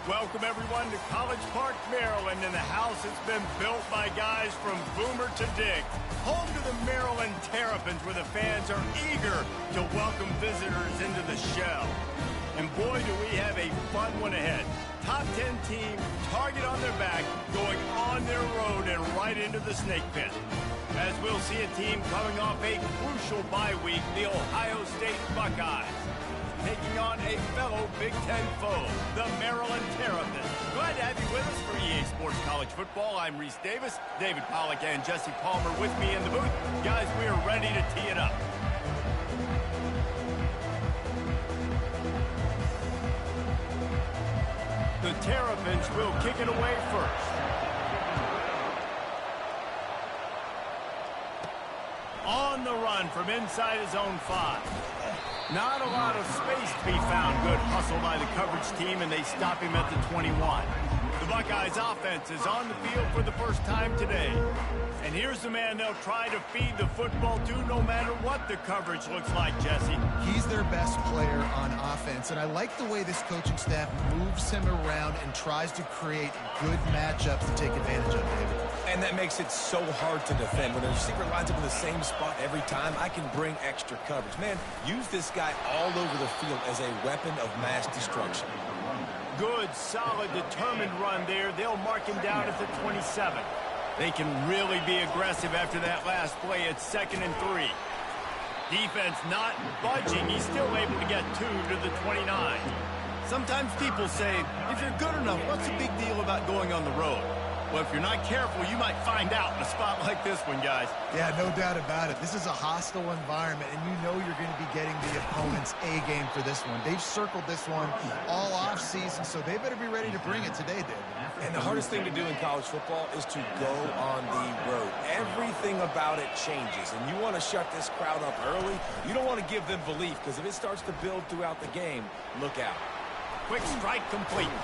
Welcome, everyone, to College Park, Maryland, in the house that's been built by guys from Boomer to Dick. Home to the Maryland Terrapins, where the fans are eager to welcome visitors into the shell. And boy, do we have a fun one ahead. Top 10 team, target on their back, going on their road and right into the snake pit. As we'll see a team coming off a crucial bye week, the Ohio State Buckeyes, taking on a fellow Big Ten foe, the Maryland Terrapins. Glad to have you with us for EA Sports College Football. I'm Reese Davis, David Pollack, and Jesse Palmer with me in the booth. Guys, we are ready to tee it up. The Terrapins will kick it away first. On the run from inside his own 5. Not a lot of space to be found. Good hustle by the coverage team, and they stop him at the 21. The Buckeyes offense is on the field for the first time today. And here's the man they'll try to feed the football to no matter what the coverage looks like, Jesse. He's their best player on offense, and I like the way this coaching staff moves him around and tries to create good matchups to take advantage of, David. And that makes it so hard to defend. When the receiver lines up in the same spot every time, I can bring extra coverage. Man, use this guy all over the field as a weapon of mass destruction. Good, solid, determined run there. They'll mark him down at the 27. They can really be aggressive after that last play at 2nd and 3. Defense not budging. He's still able to get 2 to the 29. Sometimes people say, if you're good enough, what's the big deal about going on the road? Well, if you're not careful, you might find out in a spot like this one, guys. Yeah, no doubt about it. This is a hostile environment, and you know you're going to be getting the opponent's A-game for this one. They've circled this one all off-season, so they better be ready to bring it today, David. And the hardest thing to do in college football is to go on the road. Everything about it changes, and you want to shut this crowd up early. You don't want to give them belief, because if it starts to build throughout the game, look out. Quick strike complete.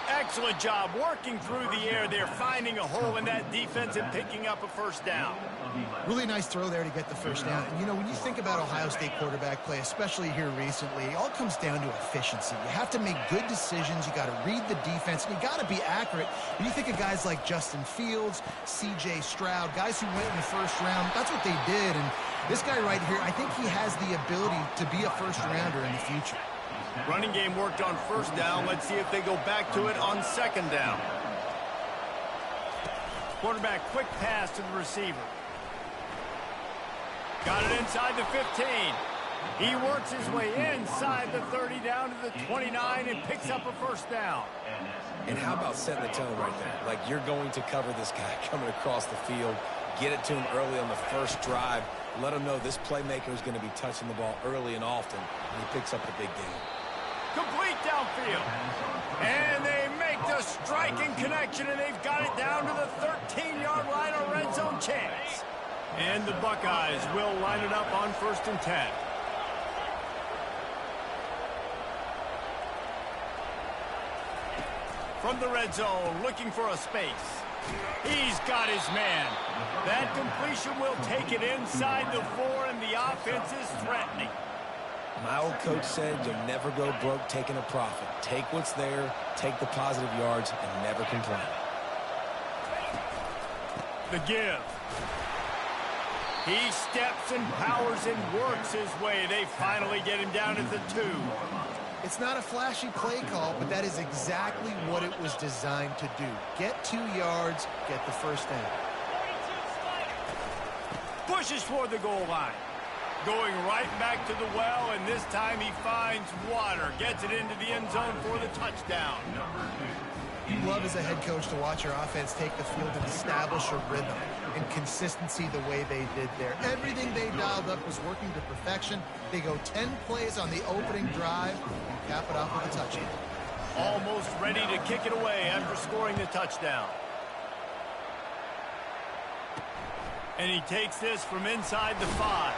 Excellent job working through the air there, finding a hole in that defense and picking up a first down. Really nice throw there to get the first down. And, you know, when you think about Ohio State quarterback play, especially here recently, it all comes down to efficiency. You have to make good decisions. You got to read the defense, and you got to be accurate. When you think of guys like Justin Fields, C.J. Stroud, guys who went in the first round, that's what they did. And this guy right here, I think he has the ability to be a first-rounder in the future. Running game worked on first down. Let's see if they go back to it on 2nd down. Quarterback quick pass to the receiver. Got it inside the 15. He works his way inside the 30 down to the 29 and picks up a first down. And how about setting the tone right there? Like, you're going to cover this guy coming across the field. Get it to him early on the first drive. Let him know this playmaker is going to be touching the ball early and often, and he picks up the big game. Complete downfield. And they make the striking connection, and they've got it down to the 13-yard line, a red zone chance. And the Buckeyes will line it up on 1st and 10. From the red zone, looking for a space. He's got his man. That completion will take it inside the 4, and the offense is threatening. My old coach said you'll never go broke taking a profit. Take what's there, take the positive yards, and never complain. The give. He steps and powers and works his way. They finally get him down at the 2. It's not a flashy play call, but that is exactly what it was designed to do. Get 2 yards, get the first down. Pushes toward the goal line. Going right back to the well, and this time he finds water. Gets it into the end zone for the touchdown. You love as a head coach to watch your offense take the field and establish a rhythm and consistency the way they did there. Everything they dialed up was working to perfection. They go 10 plays on the opening drive and cap it off with a touchdown. Almost ready to kick it away after scoring the touchdown. And he takes this from inside the 5.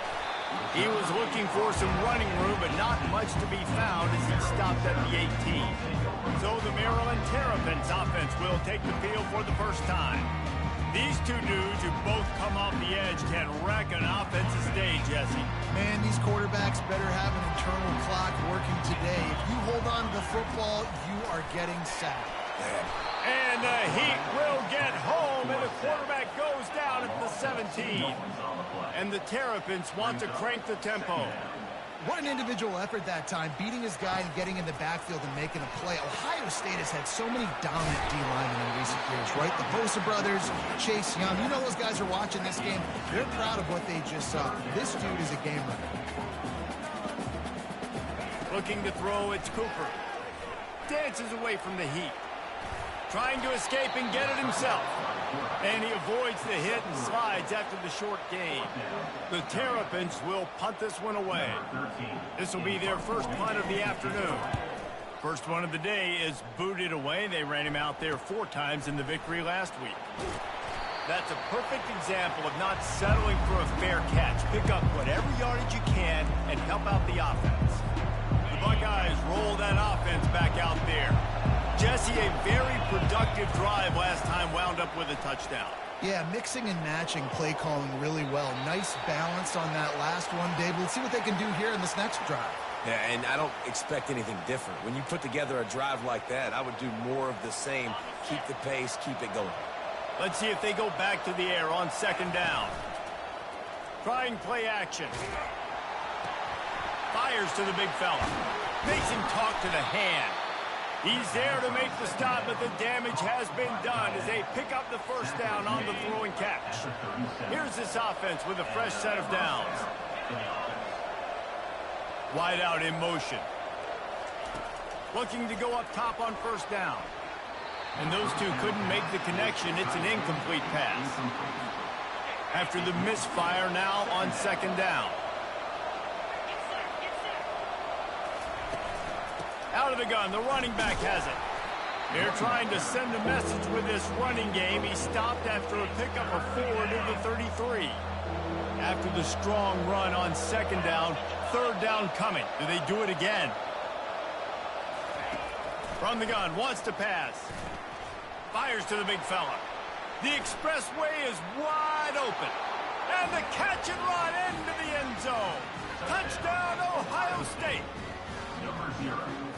He was looking for some running room, but not much to be found as he stopped at the 18. So the Maryland Terrapins offense will take the field for the first time. These two dudes who both come off the edge can wreck an offensive stage, Jesse. Man, these quarterbacks better have an internal clock working today. If you hold on to the football, you are getting sacked. And the Heat will get home, and the quarterback goes down at the 17. And the Terrapins want to crank the tempo. What an individual effort that time, beating his guy and getting in the backfield and making a play. Ohio State has had so many dominant D-linemen in recent years, right? The Bosa brothers, Chase Young. You know those guys are watching this game. They're proud of what they just saw. This dude is a game winner. Looking to throw, it's Cooper. Dances away from the Heat. Trying to escape and get it himself. And he avoids the hit and slides after the short gain. The Terrapins will punt this one away. This will be their first punt of the afternoon. First one of the day is booted away. They ran him out there 4 times in the victory last week. That's a perfect example of not settling for a fair catch. Pick up whatever yardage you can and help out the offense. The Buckeyes roll that offense back out there. Jesse, a very productive drive last time wound up with a touchdown. Yeah, mixing and matching play calling really well. Nice balance on that last one, Dave. Let's see what they can do here in this next drive. Yeah, and I don't expect anything different. When you put together a drive like that, I would do more of the same. Keep the pace, keep it going. Let's see if they go back to the air on second down. Trying play action. Fires to the big fella. Makes him talk to the hand. He's there to make the stop, but the damage has been done as they pick up the first down on the throwing catch. Here's this offense with a fresh set of downs. Wide out in motion. Looking to go up top on first down. And those two couldn't make the connection. It's an incomplete pass. After the misfire, now on second down. Out of the gun, the running back has it. They're trying to send a message with this running game. He stopped after a pickup of 4 to the 33. After the strong run on second down, third down coming. Do they do it again? From the gun, wants to pass. Fires to the big fella. The expressway is wide open. And the catch and run into the end zone. Touchdown, Ohio State.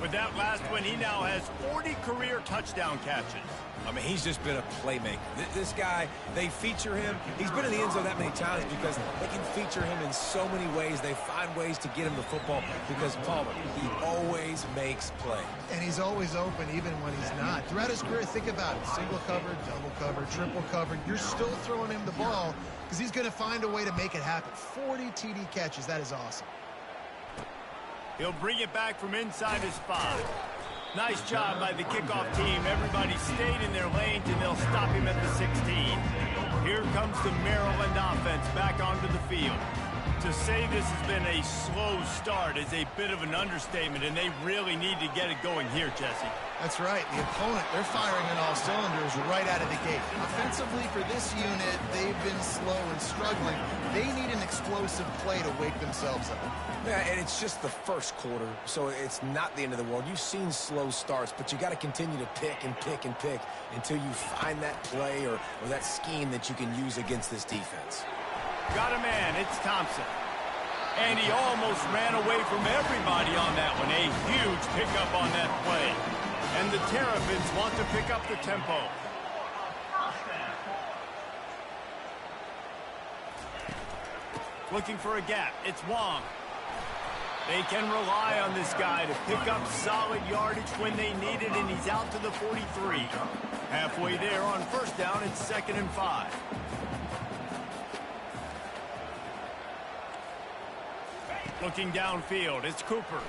With that last one, he now has 40 career touchdown catches. I mean, he's just been a playmaker. This guy, they feature him. He's been in the end zone that many times because they can feature him in so many ways. They find ways to get him the football because, Palmer, he always makes plays. And he's always open even when he's not. Throughout his career, think about it. Single covered, double covered, triple covered. You're still throwing him the ball because he's going to find a way to make it happen. 40 TD catches. That is awesome. He'll bring it back from inside his 5. Nice job by the kickoff team. Everybody stayed in their lanes, and they'll stop him at the 16. Here comes the Maryland offense back onto the field. To say this has been a slow start is a bit of an understatement, and they really need to get it going here, Jesse. That's right. The opponent, they're firing on all cylinders right out of the gate. Offensively, for this unit, they've been slow and struggling. They need an explosive play to wake themselves up. Yeah, and it's just the first quarter, so it's not the end of the world. You've seen slow starts, but you got to continue to pick and pick and pick until you find that play or that scheme that you can use against this defense. Got a man. It's Thompson. And he almost ran away from everybody on that one. A huge pickup on that play. And the Terrapins want to pick up the tempo. Looking for a gap. It's Wong. They can rely on this guy to pick up solid yardage when they need it, and he's out to the 43. Halfway there on first down, it's 2nd and 5. Looking downfield, it's Cooper.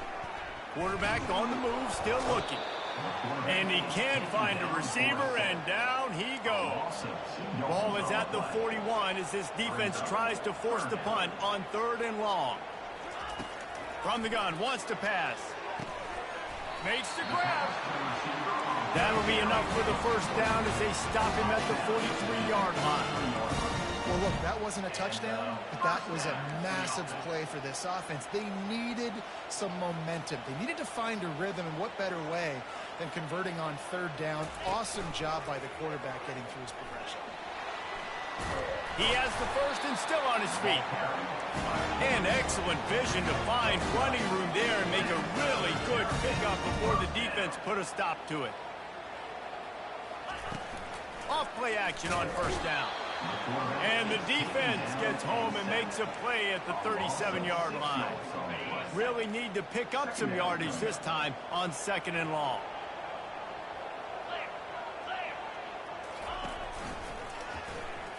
Quarterback on the move, still looking. And he can't find a receiver, and down he goes. Ball is at the 41 as this defense tries to force the punt on 3rd and long. From the gun, wants to pass. Makes the grab. That'll be enough for the first down as they stop him at the 43-yard line. Well, look, that wasn't a touchdown, but that was a massive play for this offense. They needed some momentum. They needed to find a rhythm, and what better way than converting on 3rd down. Awesome job by the quarterback getting through his progression. He has the first and still on his feet. And excellent vision to find running room there and make a really good pickup before the defense put a stop to it. Off-play action on first down. And the defense gets home and makes a play at the 37-yard line. Really need to pick up some yardage this time on 2nd and long.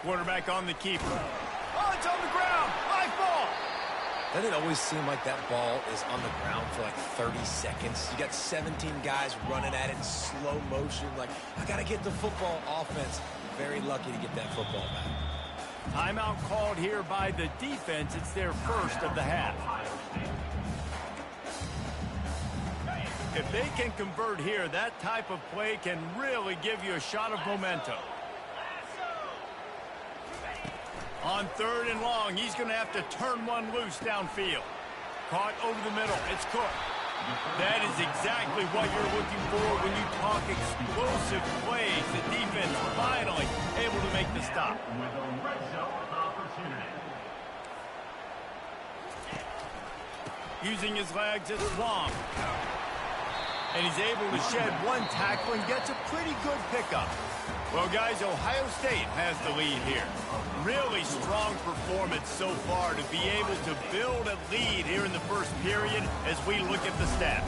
Quarterback on the keeper. Oh, it's on the ground. High ball. Doesn't it always seem like that ball is on the ground for like 30 seconds? You got 17 guys running at it in slow motion. Like, I got to get the football. Offense, very lucky to get that football back. Timeout called here by the defense. It's their first of the half. If they can convert here, that type of play can really give you a shot of momentum. On 3rd and long, he's going to have to turn one loose downfield. Caught over the middle. It's Cook. That is exactly what you're looking for when you talk explosive plays. The defense finally able to make the stop. Using his legs, it's long. And he's able to shed one tackle and gets a pretty good pickup. Well, guys, Ohio State has the lead here. Really strong performance so far to be able to build a lead here in the first period as we look at the stats.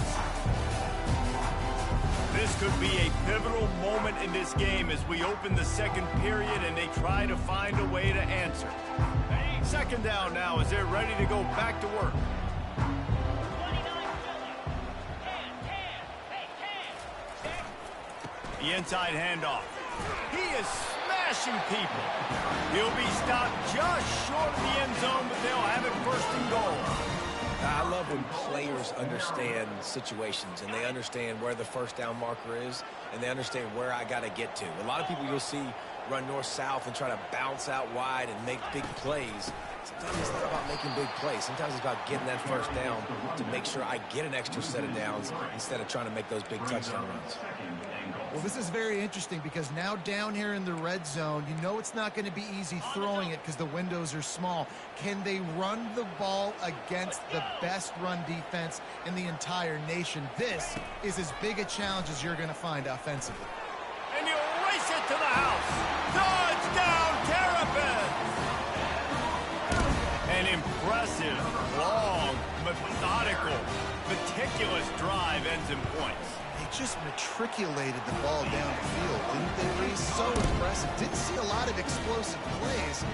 This could be a pivotal moment in this game as we open the second period and they try to find a way to answer. 2nd down now as they're ready to go back to work. The inside handoff. He is smashing people. He'll be stopped just short of the end zone, but they'll have it 1st and goal. I love when players understand situations and they understand where the first down marker is and they understand where I got to get to. A lot of people you'll see run north-south and try to bounce out wide and make big plays. Sometimes it's not about making big plays. Sometimes it's about getting that first down to make sure I get an extra set of downs instead of trying to make those big touchdown runs. Well, this is very interesting because now down here in the red zone, you know it's not going to be easy throwing it because the windows are small. Can they run the ball against the best run defense in the entire nation? This is as big a challenge as you're going to find offensively. And you race it to the house. Touchdown, Terrapins! An impressive, long, methodical, meticulous drive ends in points. Just matriculated the ball down the field, didn't they, Reese? So impressive. Didn't see a lot of explosive plays,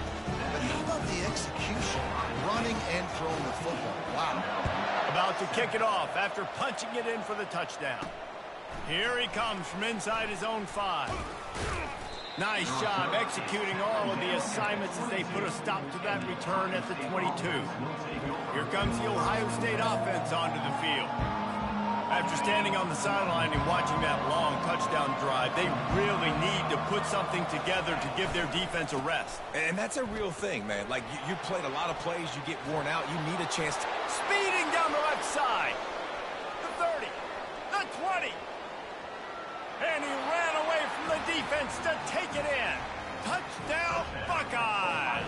but how about the execution, running and throwing the football? Wow. About to kick it off after punching it in for the touchdown. Here he comes from inside his own 5. Nice job executing all of the assignments as they put a stop to that return at the 22. Here comes the Ohio State offense onto the field. After standing on the sideline and watching that long touchdown drive, they really need to put something together to give their defense a rest. And that's a real thing, man. Like, you played a lot of plays, you get worn out, you need a chance to... Speeding down the left side. The 30. The 20. And he ran away from the defense to take it in. Touchdown, Buckeyes.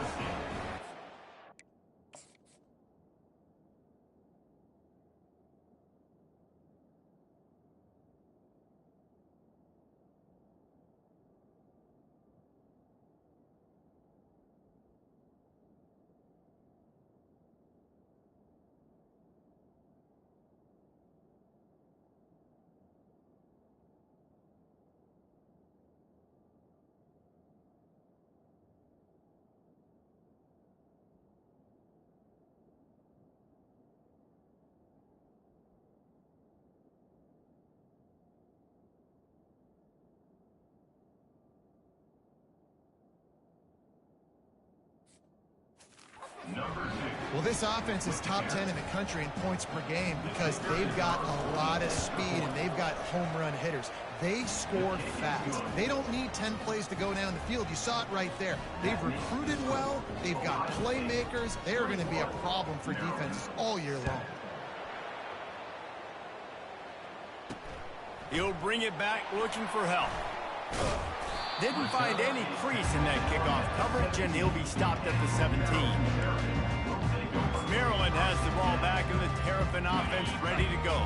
Well, this offense is top 10 in the country in points per game because they've got a lot of speed and they've got home run hitters. They scored fast. They don't need 10 plays to go down the field. You saw it right there. They've recruited well. They've got playmakers. They're going to be a problem for defenses all year long. He'll bring it back looking for help. Didn't find any crease in that kickoff coverage, and he'll be stopped at the 17. Maryland has the ball back, and the Terrapin offense ready to go.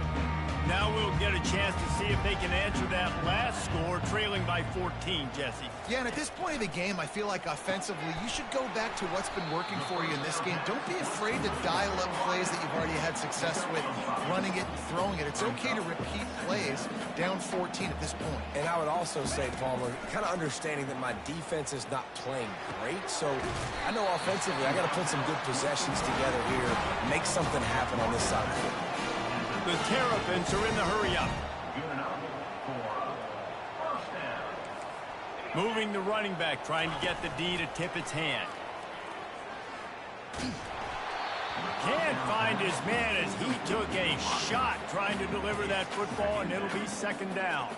Now we'll get a chance to see if they can answer that last score, trailing by 14, Jesse. Yeah, and at this point of the game, I feel like offensively, you should go back to what's been working for you in this game. Don't be afraid to dial up plays that you've already had success with, running it and throwing it. It's okay to repeat plays down 14 at this point. And I would also say, Palmer, kind of understanding that my defense is not playing great, so I know offensively I got to put some good possessions together here, make something happen on this side of the field. The Terrapins are in the hurry-up. Moving the running back, trying to get the D to tip its hand. Can't find his man as he took a shot trying to deliver that football, and it'll be second down.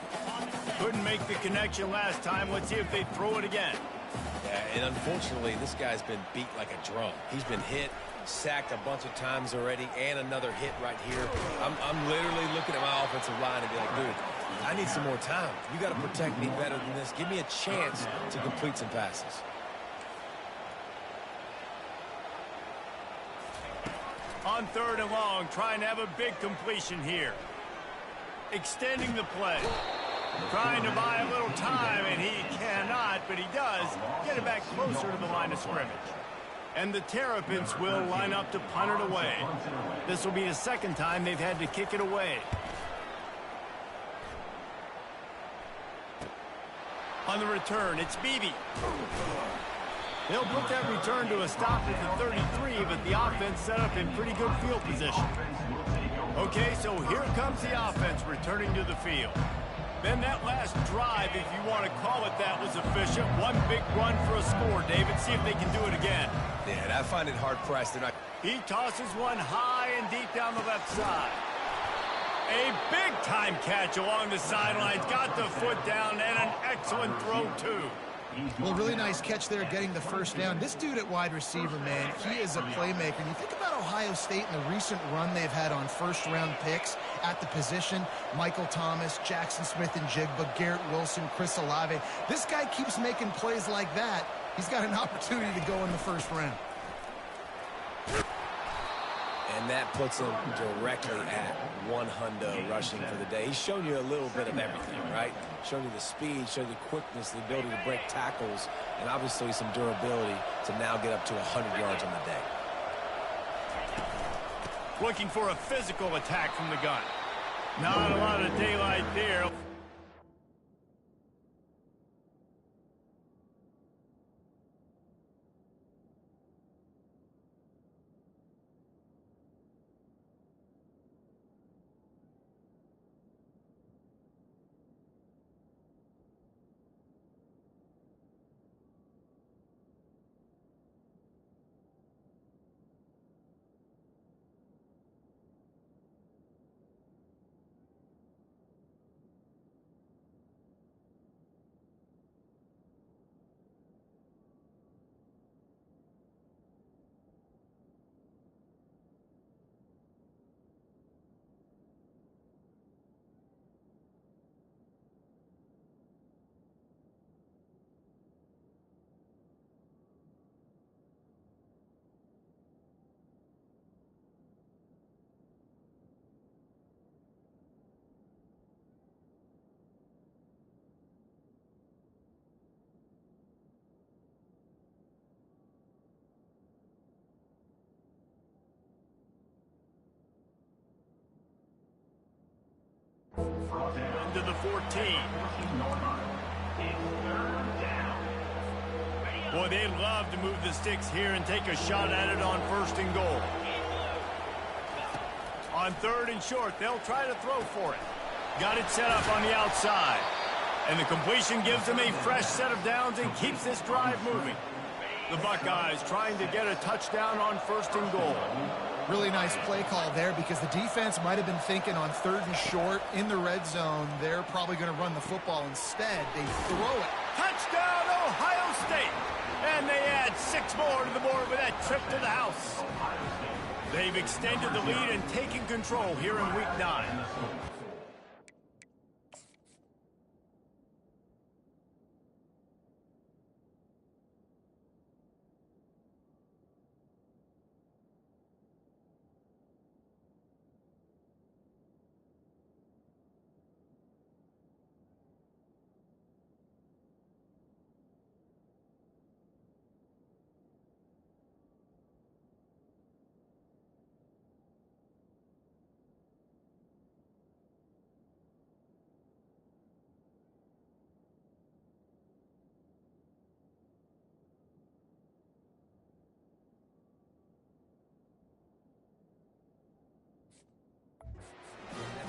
Couldn't make the connection last time. Let's see if they throw it again. Yeah, and unfortunately, this guy's been beat like a drum. He's been hit, sacked a bunch of times already, and another hit right here. I'm literally looking at my offensive line and be like, dude, I need some more time. You got to protect me better than this. Give me a chance to complete some passes. On 3rd and long, trying to have a big completion here. Extending the play. Trying to buy a little time, and he cannot, but he does get it back closer to the line of scrimmage. And the Terrapins will line up to punt it away. This will be the second time they've had to kick it away. On the return, it's Beebe. They'll put that return to a stop at the 33, but the offense set up in pretty good field position. Okay, so here comes the offense returning to the field. Then that last drive, if you want to call it that, was efficient. One big run for a score, David. See if they can do it again. Yeah, and I find it hard-pressed. He tosses one high and deep down the left side. A big-time catch along the sidelines. Got the foot down, and an excellent throw, too. Well, really nice catch there getting the first down. This dude at wide receiver, man, he is a playmaker. And you think about Ohio State and the recent run they've had on first-round picks at the position. Michael Thomas, Jackson Smith and Jigba, Garrett Wilson, Chris Olave. This guy keeps making plays like that. He's got an opportunity to go in the first round. And that puts him directly at 100 rushing for the day. He's shown you a little bit of everything, right? Shown you the speed, shown you the quickness, the ability to break tackles, and obviously some durability to now get up to 100 yards on the day. Looking for a physical attack from the gun. Not a lot of daylight there. Into the 14. Boy, they'd love to move the sticks here and take a shot at it on 1st and goal. On 3rd and short, they'll try to throw for it. Got it set up on the outside. And the completion gives them a fresh set of downs and keeps this drive moving. The Buckeyes trying to get a touchdown on 1st and goal. Really nice play call there because the defense might have been thinking on 3rd and short in the red zone. They're probably going to run the football. Instead, they throw it. Touchdown, Ohio State! And they add 6 more to the board with that trip to the house. They've extended the lead and taken control here in Week 9.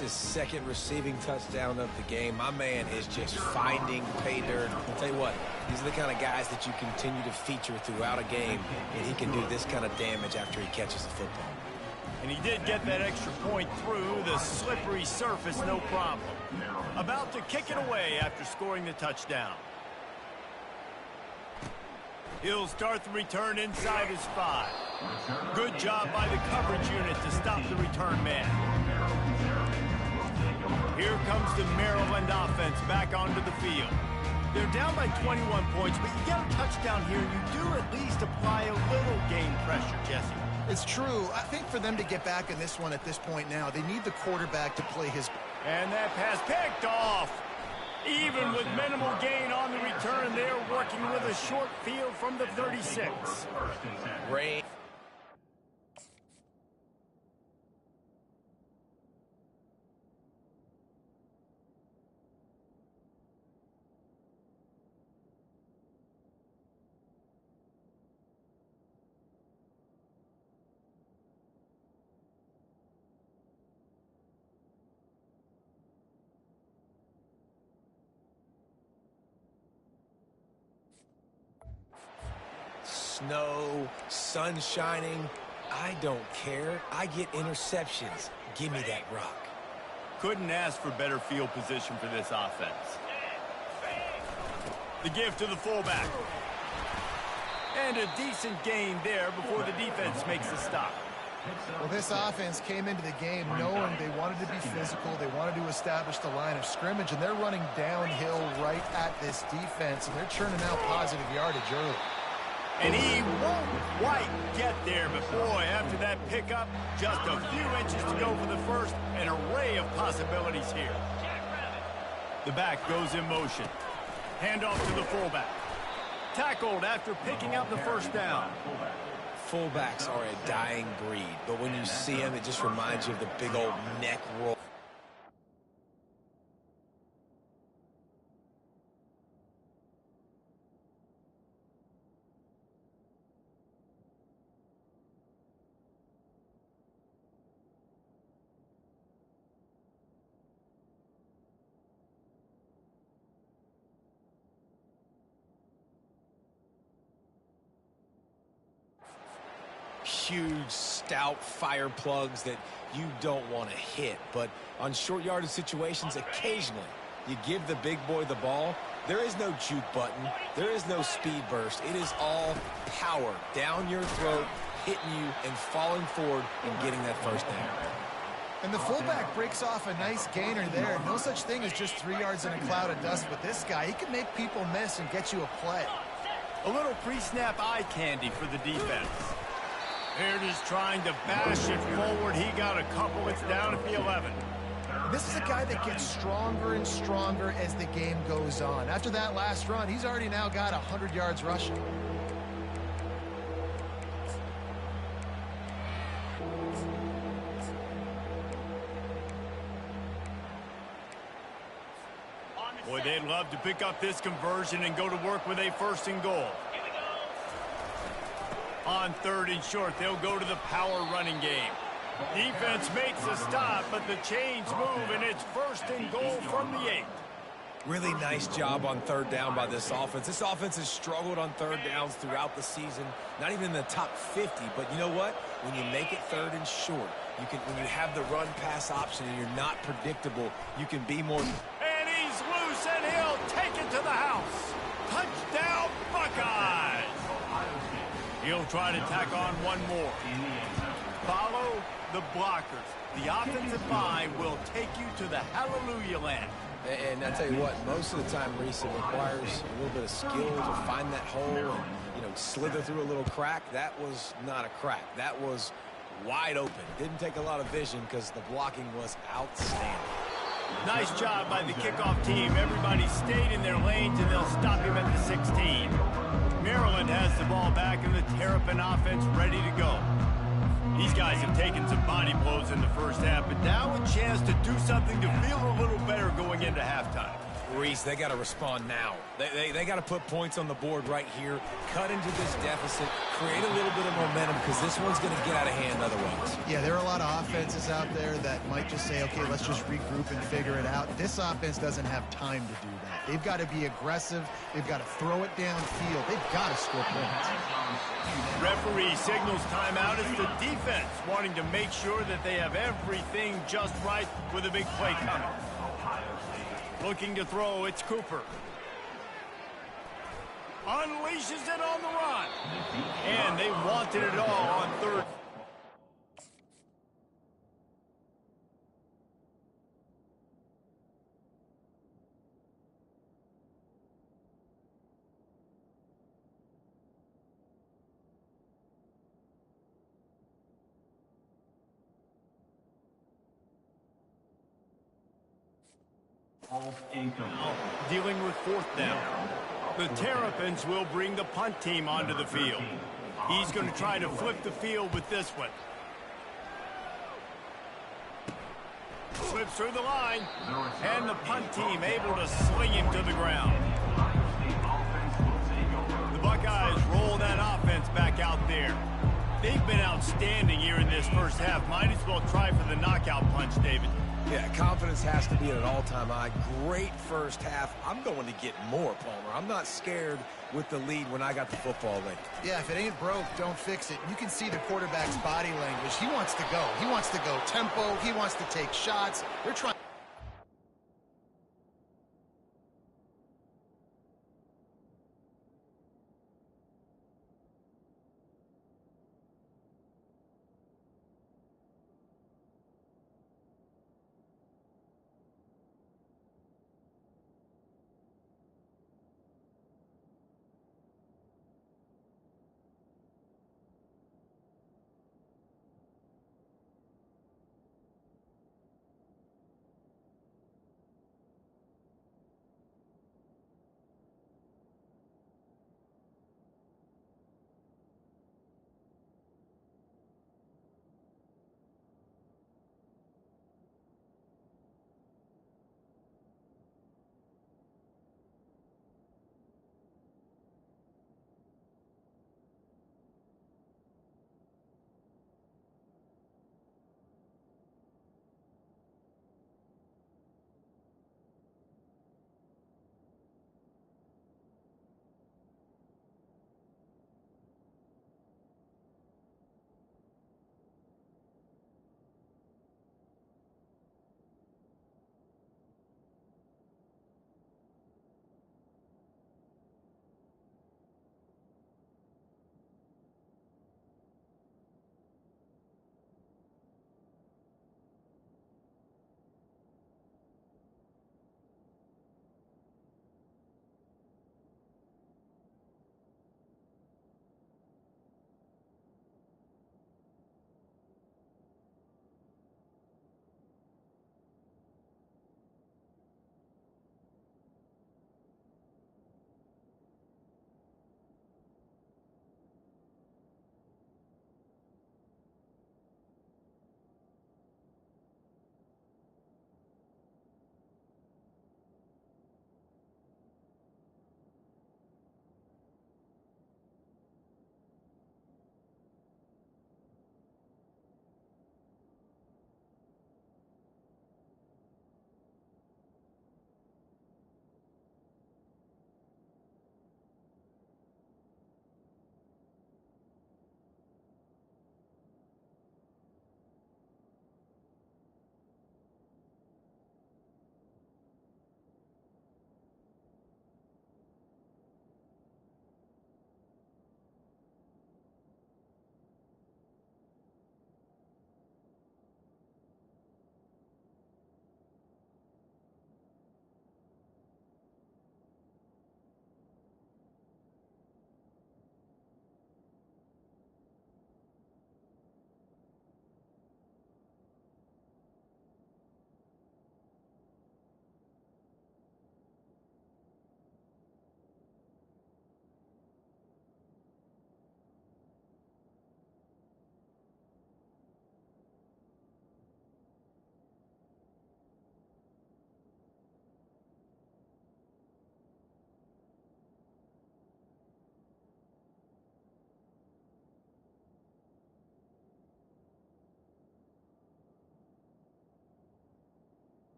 his second receiving touchdown of the game. My man is just finding pay dirt. I'll tell you what, these are the kind of guys that you continue to feature throughout a game, and he can do this kind of damage after he catches the football. And he did get that extra point through the slippery surface, no problem. About to kick it away after scoring the touchdown. He'll start the return inside his 5. Good job by the coverage unit to stop the return man. Here comes the Maryland offense back onto the field. They're down by 21 points, but you get a touchdown here, and you do at least apply a little game pressure, Jesse. It's true. I think for them to get back in this one at this point now, they need the quarterback to play his... And that pass picked off. Even with minimal gain on the return, they're working with a short field from the 36. Great. Snow, sun shining, I don't care. I get interceptions. Give me that rock. Couldn't ask for better field position for this offense. The give to the fullback. And a decent gain there before the defense makes the stop. Well, this offense came into the game knowing they wanted to be physical, they wanted to establish the line of scrimmage, and they're running downhill right at this defense, and they're churning out positive yardage early. And he won't quite get there, but boy, after that pickup, just a few inches to go for the first, an array of possibilities here. The back goes in motion. Handoff to the fullback. Tackled after picking up the first down. Fullbacks are a dying breed, but when you see them, it just reminds you of the big old neck roll. Huge, stout fire plugs that you don't want to hit. But on short yardage situations, occasionally, you give the big boy the ball. There is no juke button. There is no speed burst. It is all power down your throat, hitting you and falling forward and getting that first down. And the fullback breaks off a nice gainer there. No such thing as just 3 yards in a cloud of dust with this guy. He can make people miss and get you a play. A little pre-snap eye candy for the defense. Baird is trying to bash it forward. He got a couple. It's down at the 11. This is a guy that gets stronger and stronger as the game goes on. After that last run, he's already now got 100 yards rushing. Boy, they'd love to pick up this conversion and go to work with a 1st and goal. On 3rd and short, they'll go to the power running game. Defense makes a stop, but the chains move, and it's 1st and goal from the 8. Really nice job on 3rd down by this offense. This offense has struggled on 3rd downs throughout the season. Not even in the top 50, but you know what? When you make it 3rd and short, you can. When you have the run-pass option and you're not predictable, you can be more... And he's loose, and he'll take it to the house. Touchdown, Buckeyes! He'll try to tack on one more. Follow the blockers. The offensive line will take you to the hallelujah land. And I tell you what, most of the time, Reese, it requires a little bit of skill to find that hole and, you know, slither through a little crack. That was not a crack. That was wide open. Didn't take a lot of vision because the blocking was outstanding. Nice job by the kickoff team. Everybody stayed in their lanes, and they'll stop him at the 16. Maryland has the ball back, and the Terrapin offense ready to go. These guys have taken some body blows in the first half, but now a chance to do something to feel a little better going into halftime. Reese, they got to respond now. They got to put points on the board right here, cut into this deficit, create a little bit of momentum because this one's going to get out of hand otherwise. Yeah, there are a lot of offenses out there that might just say, okay, let's just regroup and figure it out. This offense doesn't have time to do that. They've got to be aggressive. They've got to throw it downfield. They've got to score points. Referee signals timeout as the defense wanting to make sure that they have everything just right with a big play coming. Looking to throw, it's Cooper. Unleashes it on the run. And they wanted it all on third. Dealing with fourth down. The Terrapins will bring the punt team onto the field. He's going to try to flip the field with this one. Slips through the line, and the punt team able to sling him to the ground. The Buckeyes roll that offense back out there. They've been outstanding here in this first half. Might as well try for the knockout punch, David. Yeah, confidence has to be at an all-time high. Great first half. I'm going to get more, Palmer. I'm not scared with the lead when I got the football late. Yeah, if it ain't broke, don't fix it. You can see the quarterback's body language. He wants to go. He wants to go tempo. He wants to take shots. They're trying.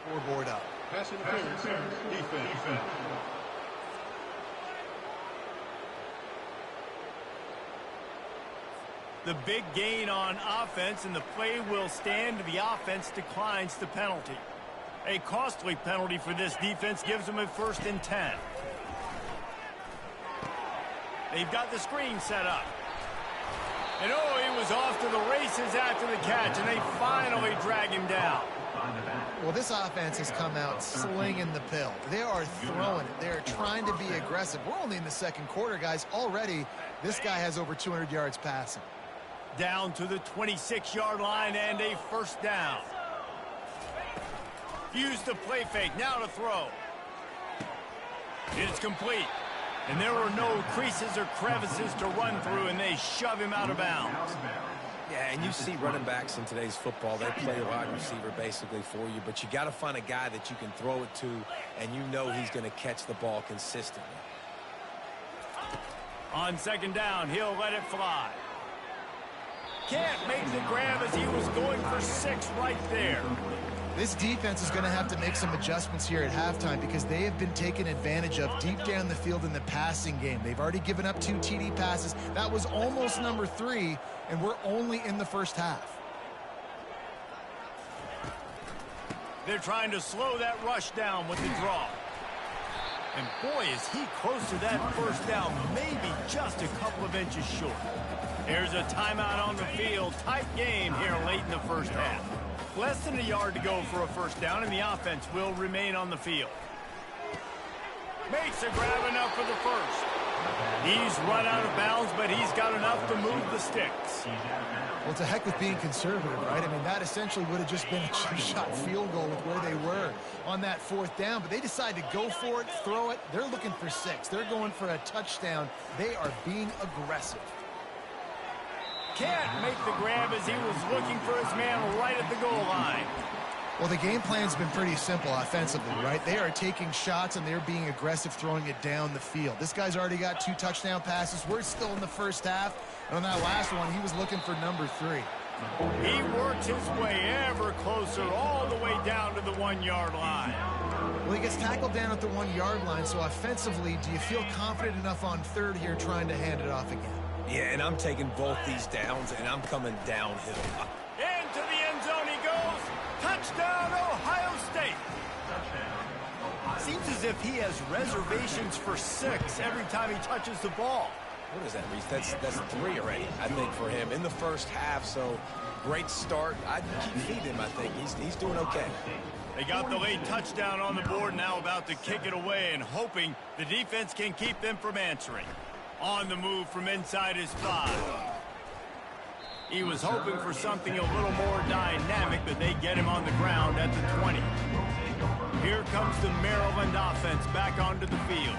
scoreboard up. Pass interference. Defense. The big gain on offense, and the play will stand. The offense declines the penalty. A costly penalty for this defense gives them a 1st and 10. They've got the screen set up. And oh, he was off to the races after the catch, and they finally drag him down. Well, this offense has come out slinging the pill. They are throwing it. They're trying to be aggressive. We're only in the second quarter, guys. Already, this guy has over 200 yards passing. Down to the 26-yard line and a 1st down. Use the play fake. Now to throw. It's complete. And there were no creases or crevices to run through, and they shove him out of bounds. Yeah, and you see running backs in today's football, they play a wide receiver basically for you, but you got to find a guy that you can throw it to, and you know he's going to catch the ball consistently. On 2nd down, he'll let it fly. Can't make the grab as he was going for 6 right there. This defense is going to have to make some adjustments here at halftime because they have been taken advantage of deep down the field in the passing game. They've already given up 2 TD passes. That was almost number 3, and we're only in the first half. They're trying to slow that rush down with the draw. And boy, is he close to that 1st down, maybe just a couple of inches short. There's a timeout on the field. Tight game here late in the first half. Less than a yard to go for a 1st down, and the offense will remain on the field. Makes a grab enough for the 1st. He's run out of bounds, but he's got enough to move the sticks. Well, to heck with being conservative, right? I mean, that essentially would have just been a chip-shot field goal with where they were on that 4th down, but they decide to go for it, throw it. They're looking for 6. They're going for a touchdown. They are being aggressive. Can't make the grab as he was looking for his man right at the goal line. Well, the game plan's been pretty simple offensively, right? They are taking shots, and they're being aggressive throwing it down the field. This guy's already got 2 touchdown passes. We're still in the first half. And on that last one, he was looking for number 3. He works his way ever closer all the way down to the 1-yard line. Well, he gets tackled down at the 1-yard line, so offensively, do you feel confident enough on 3rd here trying to hand it off again? Yeah, and I'm taking both these downs, and I'm coming downhill. Into the end zone he goes. Touchdown, Ohio State. Seems as if he has reservations for 6 every time he touches the ball. What is that, Reese? That's 3 already, I think, for him in the first half. So great start. I'd keep feeding him, I think. He's doing okay. They got the late touchdown on the board, now about to kick it away and hoping the defense can keep them from answering. On the move from inside his 5. He was hoping for something a little more dynamic, but they get him on the ground at the 20. Here comes the Maryland offense back onto the field.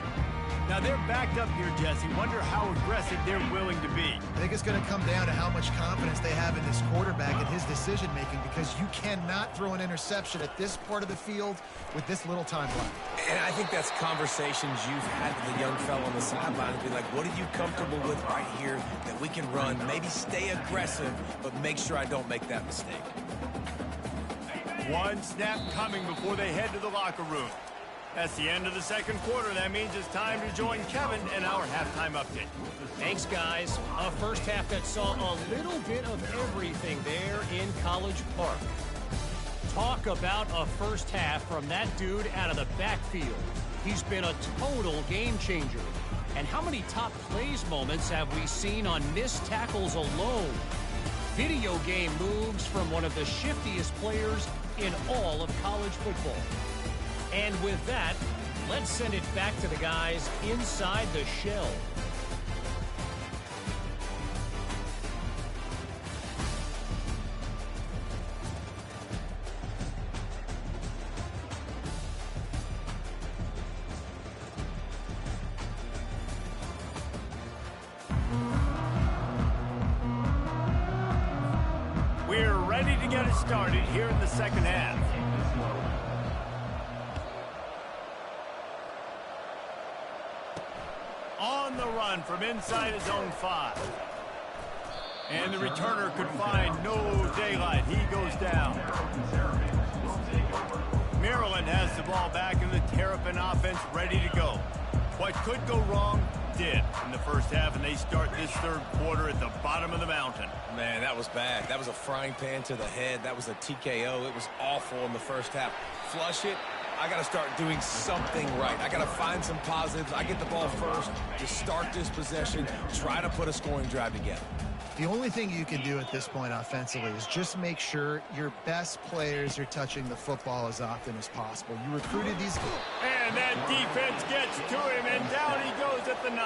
Now they're backed up here, Jesse. Wonder how aggressive they're willing to be. I think it's going to come down to how much confidence they have in this quarterback and his decision-making, because you cannot throw an interception at this part of the field with this little time left. And I think that's conversations you've had with the young fellow on the sideline. Be like, what are you comfortable with right here that we can run? Maybe stay aggressive, but make sure I don't make that mistake. 1 snap coming before they head to the locker room. That's the end of the second quarter. That means it's time to join Kevin in our halftime update. Thanks, guys. A first half that saw a little bit of everything there in College Park. Talk about a first half from that dude out of the backfield. He's been a total game changer. And how many top plays moments have we seen on missed tackles alone? Video game moves from one of the shiftiest players in all of college football. And with that, let's send it back to the guys inside the shell. We're ready to get it started here in the second half. On the run from inside his own 5. And the returner could find no daylight. He goes down. Maryland ball back and the Terrapin offense ready to go. What could go wrong did in the first half, and they start this third quarter at the bottom of the mountain. Man, that was bad. That was a frying pan to the head. That was a TKO. It was awful in the first half. Flush it. I got to start doing something right. I got to find some positives. I get the ball first to start this possession, try to put a scoring drive together. The only thing you can do at this point offensively is just make sure your best players are touching the football as often as possible. You recruited these... And that defense gets to him, and down he goes at the 9.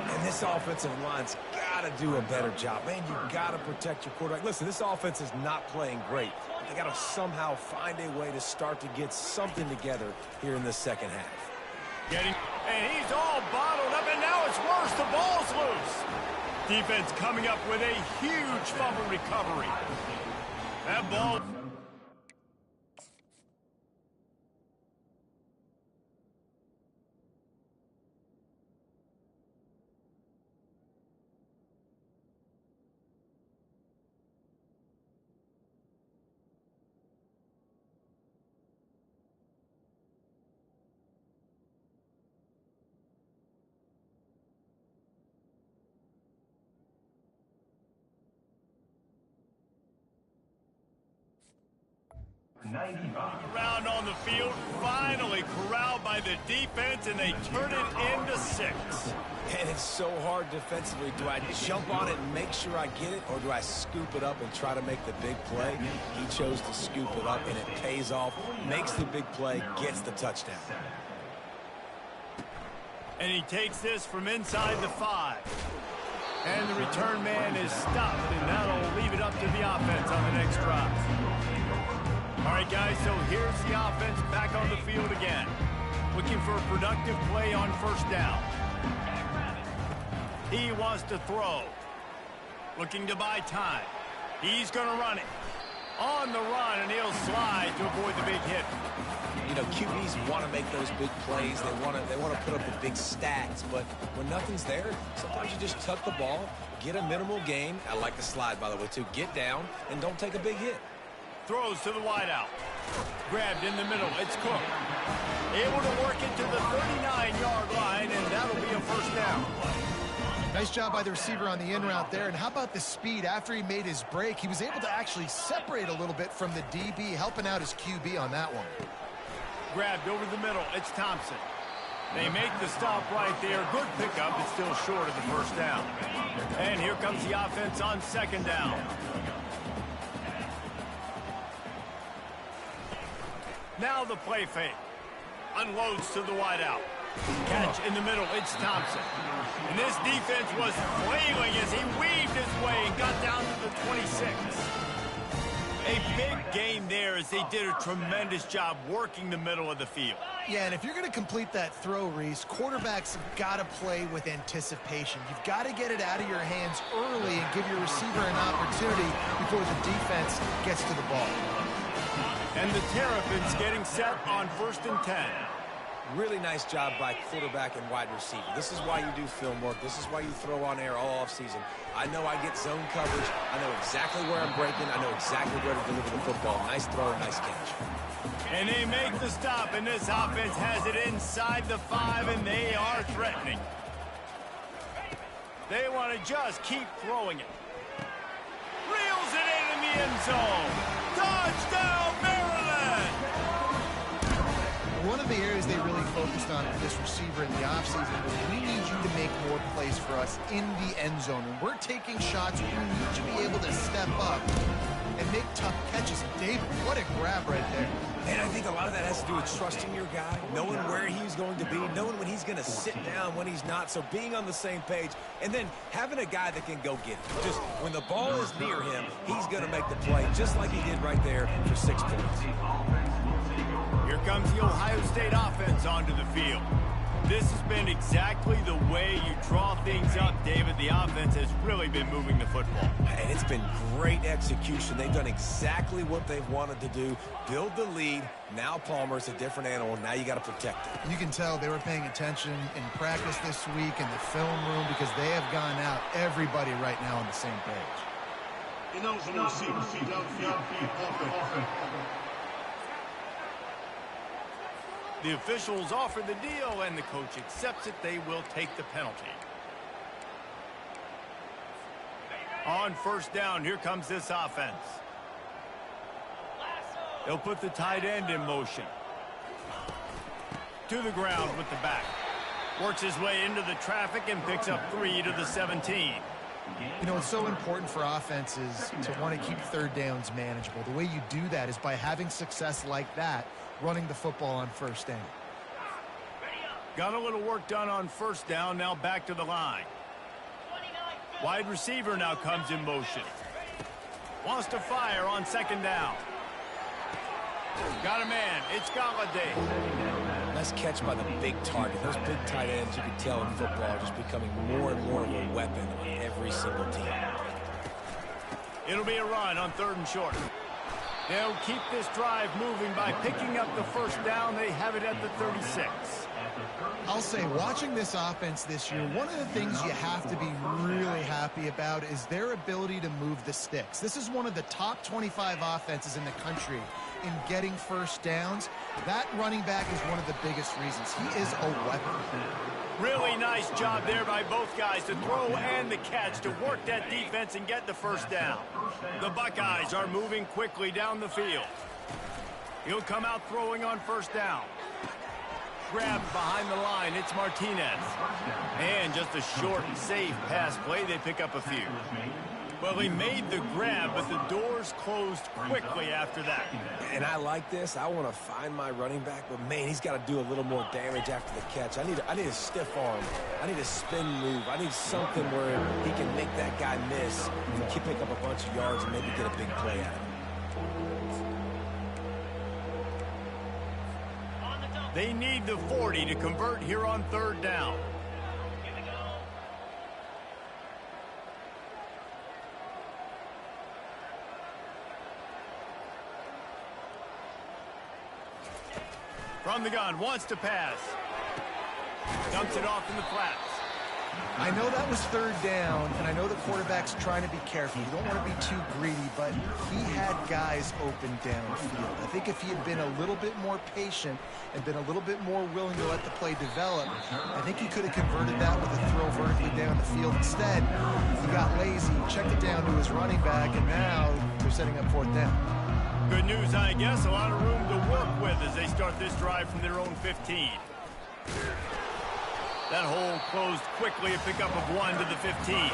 And this offensive line's got to do a better job. Man, you got to protect your quarterback. Listen, this offense is not playing great. They got to somehow find a way to start to get something together here in the second half. And he's all bottled up, and now it's worse. The ball's loose. Defense coming up with a huge fumble recovery. That ball... Around on the field, finally corralled by the defense, and they turn it into 6. And it's so hard defensively. Do I jump on it and make sure I get it, or do I scoop it up and try to make the big play? He chose to scoop it up, and it pays off, makes the big play, gets the touchdown. And he takes this from inside the 5. And the return man is stopped, and that'll leave it up to the offense on the next drive. All right, guys, so here's the offense back on the field again. Looking for a productive play on first down. He wants to throw. Looking to buy time. He's going to run it. On the run, and he'll slide to avoid the big hit. You know, QBs want to make those big plays. They want to put up the big stats. But when nothing's there, sometimes you just tuck the ball, get a minimal gain. I like the slide, by the way, too. Get down and don't take a big hit. Throws to the wideout. Grabbed in the middle. It's Cook. Able to work it to the 39-yard line, and that'll be a first down. Nice job by the receiver on the in route there. And how about the speed? After he made his break, he was able to actually separate a little bit from the DB, helping out his QB on that one. Grabbed over the middle. It's Thompson. They make the stop right there. Good pickup. It's still short of the first down. And here comes the offense on second down. Now the play fake. Unloads to the wideout. Catch in the middle. It's Thompson. And this defense was flailing as he weaved his way and got down to the 26. A big game there as they did a tremendous job working the middle of the field. Yeah, and if you're going to complete that throw, Reese, quarterbacks have got to play with anticipation. You've got to get it out of your hands early and give your receiver an opportunity before the defense gets to the ball. And the Terrapins getting set on 1st and 10. Really nice job by quarterback and wide receiver. This is why you do film work. This is why you throw on air all offseason. I know I get zone coverage. I know exactly where I'm breaking. I know exactly where to deliver the football. Nice throw, nice catch. And they make the stop, and this offense has it inside the 5, and they are threatening. They want to just keep throwing it. Reels it in the end zone. Touchdown, Maryland! One of the areas they really focused on with this receiver in the offseason was we need you to make more plays for us in the end zone. When we're taking shots, we need you to be able to step up and make tough catches. David, what a grab right there. And I think a lot of that has to do with trusting your guy, knowing where he's going to be, knowing when he's going to sit down, when he's not, so being on the same page, and then having a guy that can go get it. Just when the ball is near him, he's going to make the play, just like he did right there for 6 points. Here comes the Ohio State offense onto the field. This has been exactly the way you draw things up, David. The offense has really been moving the football. And it's been great execution. They've done exactly what they've wanted to do. Build the lead. Now Palmer's a different animal. Now you got to protect it. You can tell they were paying attention in practice this week in the film room because they have gone out, everybody right now on the same page. The officials offer the deal, and the coach accepts it. They will take the penalty. On first down, here comes this offense. They'll put the tight end in motion. To the ground with the back. Works his way into the traffic and picks up 3 to the 17. You know, it's so important for offenses to want to keep third downs manageable. The way you do that is by having success like that, running the football on first down. Got a little work done on first down, now back to the line. Wide receiver now comes in motion. Wants to fire on second down. Got a man, it's Galladay. Nice catch by the big target. Those big tight ends, you can tell in football, are just becoming more and more of a weapon on every single team. It'll be a run on 3rd and short. They'll keep this drive moving by picking up the first down. They have it at the 36. I'll say, watching this offense this year, one of the things you have to be really happy about is their ability to move the sticks. This is one of the top 25 offenses in the country in getting first downs. That running back is one of the biggest reasons. He is a weapon. Really nice job there by both guys to throw and the catch to work that defense and get the first down. The Buckeyes are moving quickly down the field. He'll come out throwing on first down. Grabbed behind the line, it's Martinez. And just a short and safe pass play, they pick up a few. Well, he made the grab, but the doors closed quickly after that. And I like this. I want to find my running back, but, man, he's got to do a little more damage after the catch. I need a stiff arm. I need a spin move. I need something where he can make that guy miss and pick up a bunch of yards and maybe get a big play out of him. They need the 40 to convert here on 3rd down. From the gun, wants to pass. Dumps it off in the flats. I know that was 3rd down, and I know the quarterback's trying to be careful. You don't want to be too greedy, but he had guys open downfield. I think if he had been a little bit more patient and been a little bit more willing to let the play develop, I think he could have converted that with a throw vertically down the field. Instead, he got lazy, checked it down to his running back, and now they're setting up 4th down. Good news, I guess. A lot of room to work with as they start this drive from their own 15. That hole closed quickly, a pickup of 1 to the 15.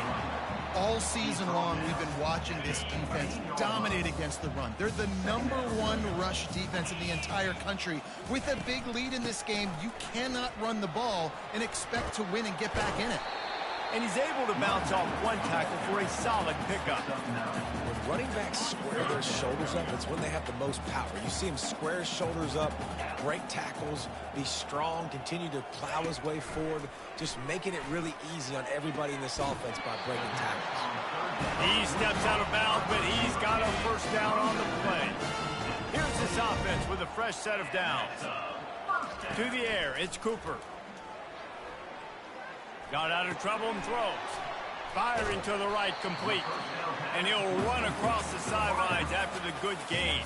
All season long, we've been watching this defense dominate against the run. They're the #1 rush defense in the entire country. With a big lead in this game, you cannot run the ball and expect to win and get back in it. And he's able to bounce off one tackle for a solid pickup. When running backs square their shoulders up, it's when they have the most power. You see him square his shoulders up, break tackles, be strong, continue to plow his way forward, just making it really easy on everybody in this offense by breaking tackles. He steps out of bounds, but he's got a first down on the play. Here's this offense with a fresh set of downs. To the air, it's Cooper. Got out of trouble and throws. Firing to the right, complete. And he'll run across the sidelines after the good gain.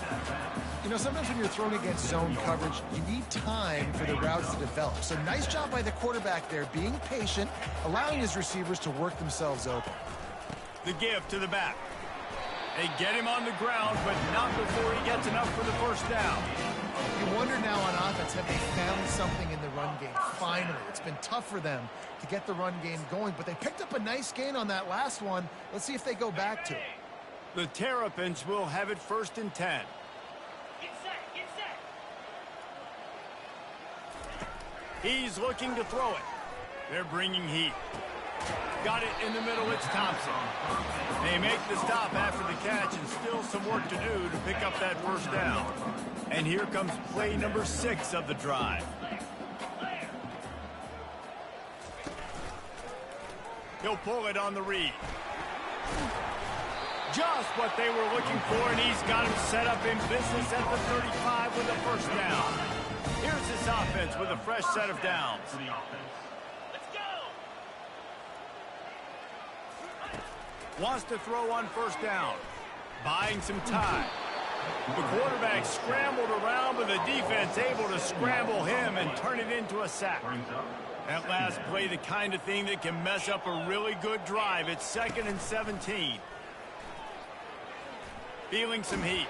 You know, sometimes when you're thrown against zone coverage, you need time for the routes to develop. So nice job by the quarterback there, being patient, allowing his receivers to work themselves open. The give to the back. They get him on the ground, but not before he gets enough for the first down. You wonder now on offense, have they found something in the run game? Finally, it's been tough for them to get the run game going, but they picked up a nice gain on that last one. Let's see if they go back to it. The Terrapins will have it 1st and 10. Get set. He's looking to throw it. They're bringing heat. Got it in the middle, it's Thompson. They make the stop after the catch, and still some work to do to pick up that first down. And here comes play number 6 of the drive. He'll pull it on the read. Just what they were looking for, and he's got him set up in business at the 35 with a first down. Here's this offense with a fresh set of downs. Let's go. Wants to throw on first down. Buying some time. The quarterback scrambled around, but the defense able to scramble him and turn it into a sack. That last play, the kind of thing that can mess up a really good drive. It's 2nd and 17. Feeling some heat.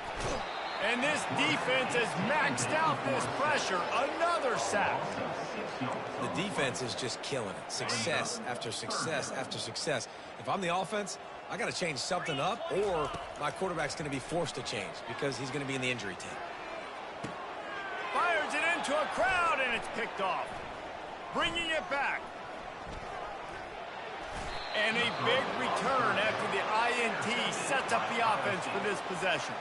And this defense has maxed out this pressure. Another sack. The defense is just killing it. Success after success after success. If I'm the offense, I got to change something up, or my quarterback's going to be forced to change because he's going to be in the injury team. Fires it into a crowd, and it's picked off. Bringing it back. And a big return after the INT sets up the offense for this possession.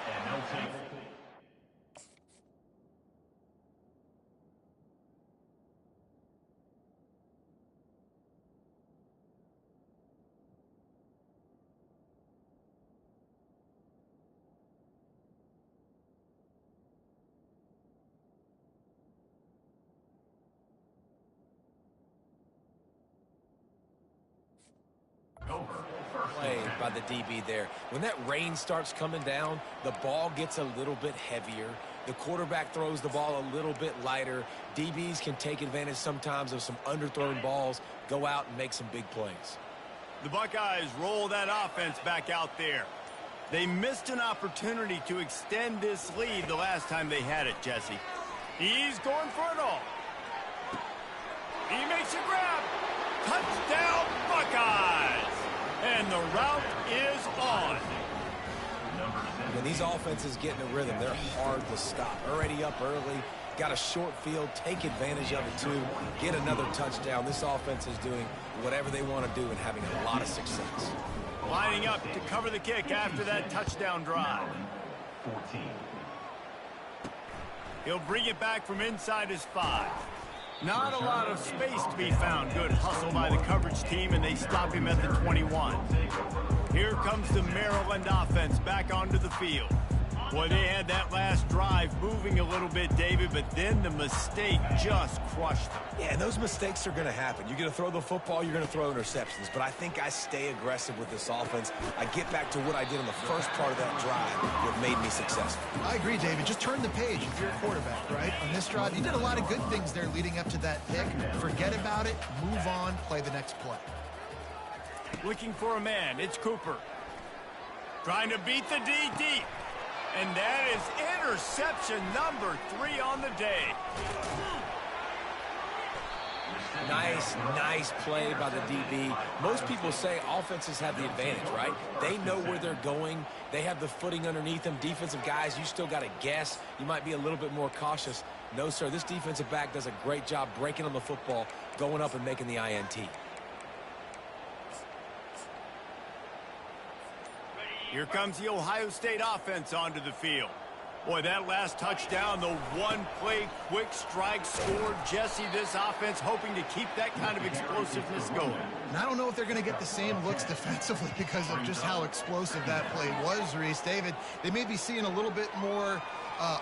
Play by the DB there. When that rain starts coming down, the ball gets a little bit heavier. The quarterback throws the ball a little bit lighter. DBs can take advantage sometimes of some underthrown balls, go out and make some big plays. The Buckeyes roll that offense back out there. They missed an opportunity to extend this lead the last time they had it, Jesse. He's going for it all. He makes a grab. Touchdown, Buckeyes! And the route is on. When these offenses get in a rhythm, they're hard to stop. Already up early, got a short field, take advantage of it too, get another touchdown. This offense is doing whatever they want to do and having a lot of success. Lining up to cover the kick after that touchdown drive. He'll bring it back from inside his 5. Not a lot of space to be found. Good hustle by the coverage team, and they stop him at the 21. Here comes the Maryland offense back onto the field. Boy, they had that last drive moving a little bit, David, but then the mistake just crushed them. Yeah, and those mistakes are going to happen. You're going to throw the football, you're going to throw interceptions, but I think I stay aggressive with this offense. I get back to what I did in the first part of that drive that made me successful. I agree, David. Just turn the page if you're a quarterback, right? On this drive, you did a lot of good things there leading up to that pick. Forget about it, move on, play the next play. Looking for a man, it's Cooper. Trying to beat the D deep. And that is interception number 3 on the day. Nice play by the DB. Most people say offenses have the advantage, right? They know where they're going. They have the footing underneath them. Defensive guys, you still got to guess. You might be a little bit more cautious. No, sir, this defensive back does a great job breaking on the football, going up and making the INT. Here comes the Ohio State offense onto the field. Boy, that last touchdown, the one-play quick strike score. Jesse, this offense hoping to keep that kind of explosiveness going. And I don't know if they're going to get the same looks defensively because of just how explosive that play was, Reese. David, they may be seeing a little bit more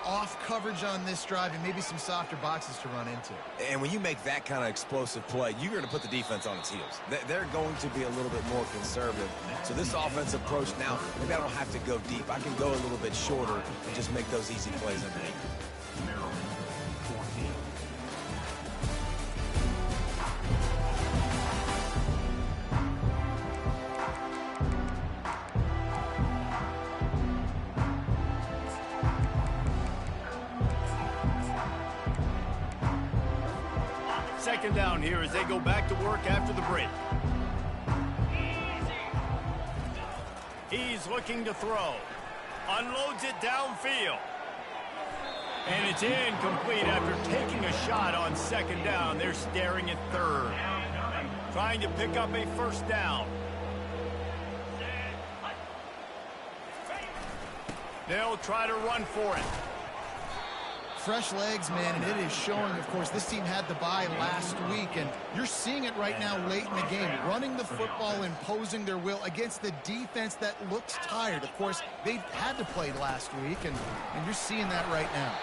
off coverage on this drive and maybe some softer boxes to run into. And when you make that kind of explosive play, you're going to put the defense on its heels. They're going to be a little bit more conservative. So this offensive approach now, maybe I don't have to go deep. I can go a little bit shorter and just make those easy plays underneath. Second down here as they go back to work after the break. He's looking to throw. Unloads it downfield. And it's incomplete after taking a shot on second down. They're staring at third. Trying to pick up a first down. They'll try to run for it. Fresh legs, man, and it is showing, of course, this team had the bye last week, and you're seeing it right now late in the game, running the football, imposing their will against the defense that looks tired. Of course, they had to play last week, and you're seeing that right now.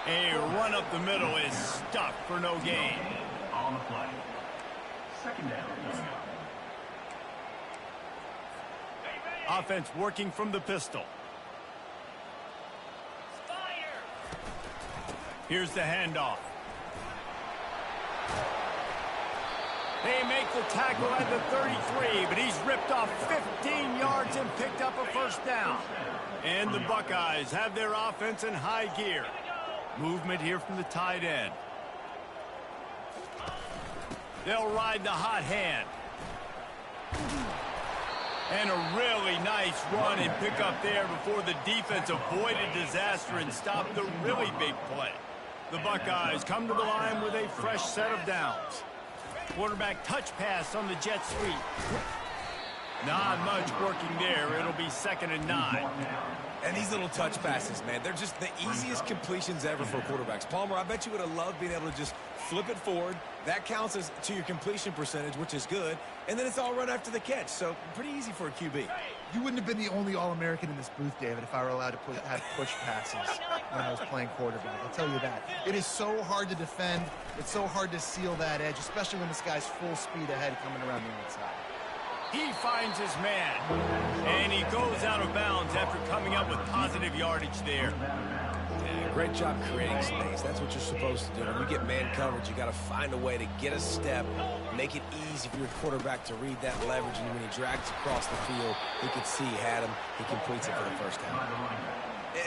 A run up the middle is stuck for no gain. On the play. Second down. Offense working from the pistol. Here's the handoff. They make the tackle at the 33, but he's ripped off 15 yards and picked up a first down. And the Buckeyes have their offense in high gear. Movement here from the tight end. They'll ride the hot hand. And a really nice run and pick up there before the defense avoided disaster and stopped the really big play. The Buckeyes come to the line with a fresh set of downs. Quarterback touch pass on the jet sweep. Not much working there. It'll be 2nd and 9. And these little touch passes, man, they're just the easiest completions ever for quarterbacks. Palmer, I bet you would have loved being able to just flip it forward. That counts as to your completion percentage, which is good. And then it's all run after the catch. So pretty easy for a QB. You wouldn't have been the only All-American in this booth, David, if I were allowed to have push passes when I was playing quarterback. I'll tell you that. It is so hard to defend. It's so hard to seal that edge, especially when this guy's full speed ahead coming around the inside. He finds his man, and he goes out of bounds after coming up with positive yardage there. Yeah, great job creating space. That's what you're supposed to do. When you get man coverage, you got to find a way to get a step, make it easy for your quarterback to read that leverage, and when he drags across the field, he can see he had him. He completes it for the first down.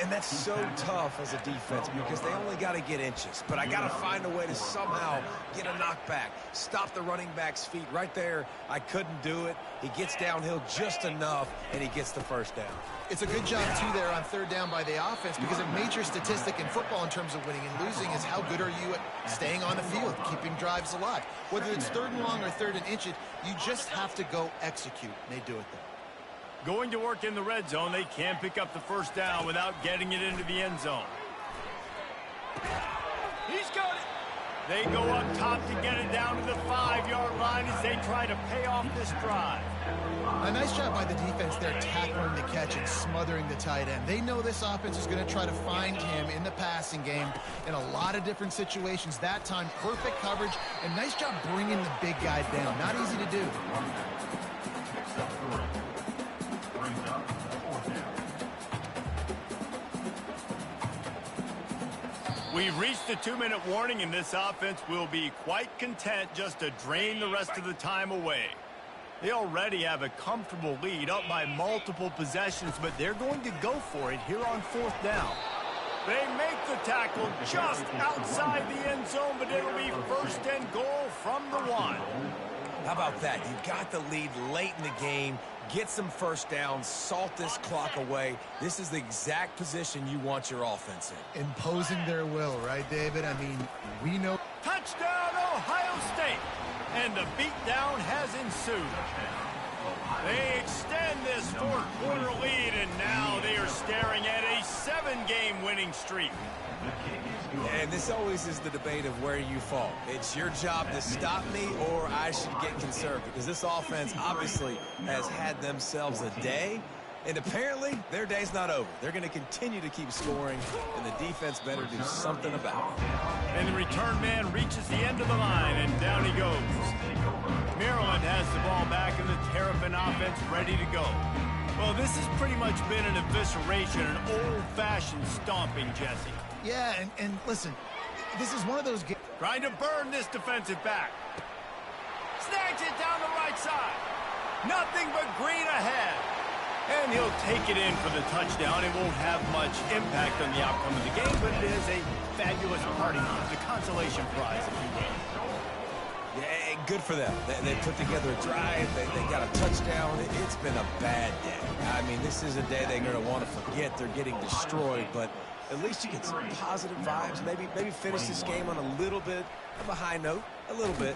And that's so tough as a defense because they only got to get inches. But I got to find a way to somehow get a knockback, stop the running back's feet. Right there, I couldn't do it. He gets downhill just enough, and he gets the first down. It's a good job, too, there on 3rd down by the offense because a major statistic in football in terms of winning and losing is how good are you at staying on the field, keeping drives alive. Whether it's 3rd and long or 3rd and inches, you just have to go execute. And they do it there. Going to work in the red zone, they can't pick up the first down without getting it into the end zone. He's got it. They go up top to get it down to the 5-yard line as they try to pay off this drive. A nice job by the defense there tackling the catch and smothering the tight end. They know this offense is going to try to find him in the passing game in a lot of different situations. That time, perfect coverage, and nice job bringing the big guy down. Not easy to do. We've reached the 2-minute warning, and this offense will be quite content just to drain the rest of the time away. They already have a comfortable lead up by multiple possessions, but they're going to go for it here on 4th down. They make the tackle just outside the end zone, but it'll be 1st and goal from the 1. How about that? You got the lead late in the game. Get some first downs, salt this clock away. This is the exact position you want your offense in. Imposing their will, right, David? I mean, we know. Touchdown, Ohio State! And the beatdown has ensued. They extend this 4th-quarter lead, and now they are staring at a 7-game winning streak. And this always is the debate of where you fall. It's your job to stop me or I should get conserved because this offense obviously has had themselves a day, and apparently their day's not over. They're going to continue to keep scoring, and the defense better do something about it. And the return man reaches the end of the line, and down he goes. Maryland has the ball back, and the Terrapin offense ready to go. Well, this has pretty much been an evisceration, an old-fashioned stomping, Jesse. Yeah, and listen, this is one of those games. Trying to burn this defensive back. Snags it down the right side. Nothing but green ahead. And he'll take it in for the touchdown. It won't have much impact on the outcome of the game, but it is a fabulous party, the consolation prize, if you will. Yeah, good for them. They put together a drive. They got a touchdown. It's been a bad day. I mean, this is a day they're going to want to forget. They're getting destroyed, but at least you get some positive vibes. Maybe finish this game on a little bit of a high note, a little bit.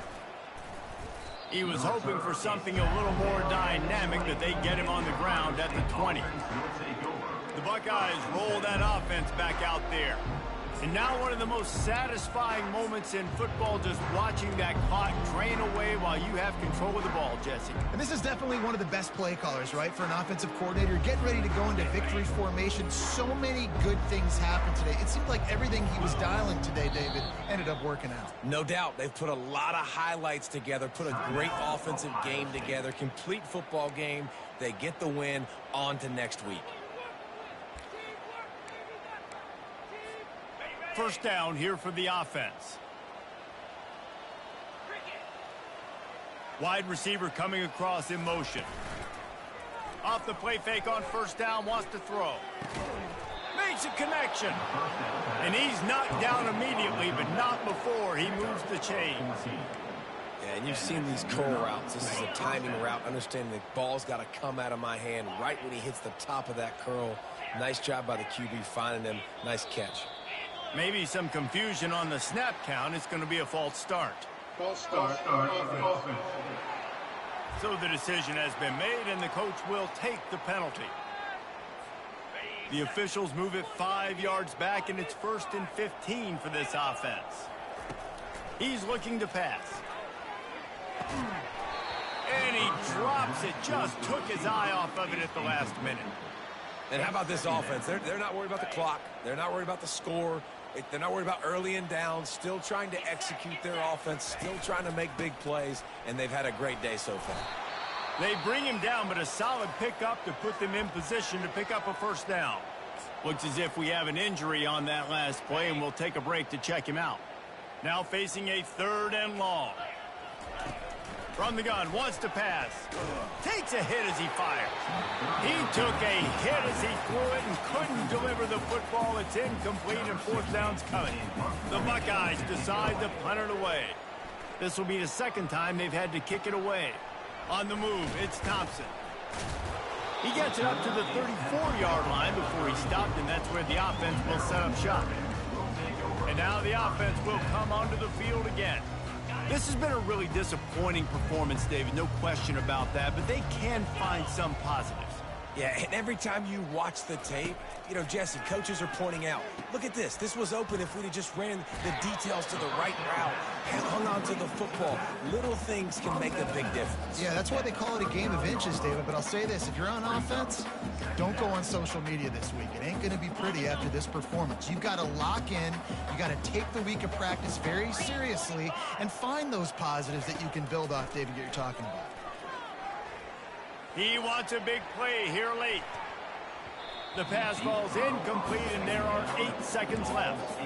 He was hoping for something a little more dynamic, that they get him on the ground at the 20. The Buckeyes roll that offense back out there. And now one of the most satisfying moments in football, just watching that clock drain away while you have control of the ball, Jesse. And this is definitely one of the best play callers, right, for an offensive coordinator. Getting ready to go into victory formation. So many good things happened today. It seemed like everything he was dialing today, David, ended up working out. No doubt. They've put a lot of highlights together, put a great offensive game together, complete football game. They get the win. On to next week. first down here for the offense. Wide receiver coming across in motion. Off the play fake on first down, wants to throw. Makes a connection. And he's knocked down immediately, but not before he moves the chains. Yeah, and you've seen these curl routes. This is a timing route. Understanding the ball's got to come out of my hand right when he hits the top of that curl. Nice job by the QB finding him. Nice catch. Maybe some confusion on the snap count. It's going to be a false start. False start. Offense. So the decision has been made, and the coach will take the penalty. The officials move it 5 yards back, and it's 1st and 15 for this offense. He's looking to pass. And he drops it. Just took his eye off of it at the last minute. And how about this offense? They're not worried about the clock. They're not worried about the score. They're not worried about early and down. Still trying to execute their offense. Still trying to make big plays. And they've had a great day so far. They bring him down, but a solid pickup to put them in position to pick up a first down. Looks as if we have an injury on that last play, and we'll take a break to check him out. Now facing a 3rd and long. From the gun, wants to pass. Takes a hit as he fires. He took a hit as he threw it and couldn't deliver the football. It's incomplete, and 4th down's coming. The Buckeyes decide to punt it away. This will be the 2nd time they've had to kick it away. On the move, it's Thompson. He gets it up to the 34-yard line before he stopped, and that's where the offense will set up shop. And now the offense will come onto the field again. This has been a really disappointing performance, David, no question about that, but they can find some positives. Yeah, and every time you watch the tape, you know, Jesse, coaches are pointing out, look at this. This was open if we'd have just ran the details to the right route, hung on to the football. Little things can make a big difference. Yeah, that's why they call it a game of inches, David. But I'll say this, if you're on offense, don't go on social media this week. It ain't going to be pretty after this performance. You've got to lock in. You got to take the week of practice very seriously and find those positives that you can build off, David, that you're talking about. He wants a big play here late. The pass falls incomplete, and there are 8 seconds left.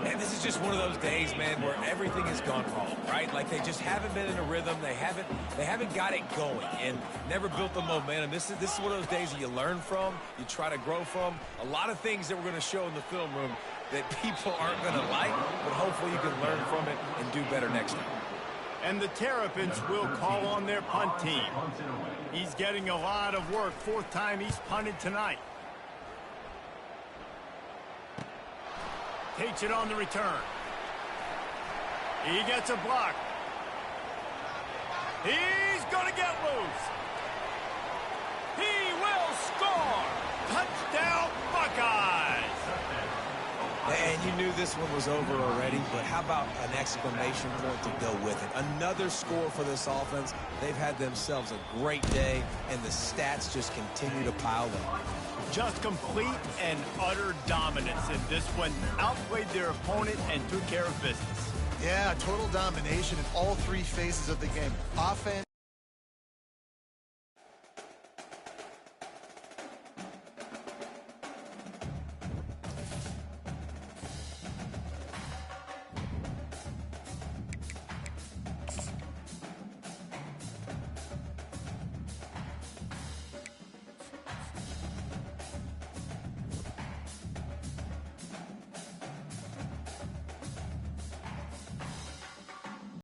And this is just one of those days, man, where everything has gone wrong, right? Like they just haven't been in a rhythm. They haven't got it going and never built the momentum. This is one of those days that you learn from, you try to grow from. A lot of things that we're going to show in the film room that people aren't going to like, but hopefully you can learn from it and do better next time. And the Terrapins will call on their punt team. He's getting a lot of work. 4th time he's punted tonight. Takes it on the return. He gets a block. He's going to get loose. He will score. Touchdown, Buckeyes. And you knew this one was over already, but how about an exclamation point to go with it? Another score for this offense. They've had themselves a great day, and the stats just continue to pile up. Just complete and utter dominance, and this one outplayed their opponent and took care of business. Yeah, total domination in all 3 phases of the game. Offense.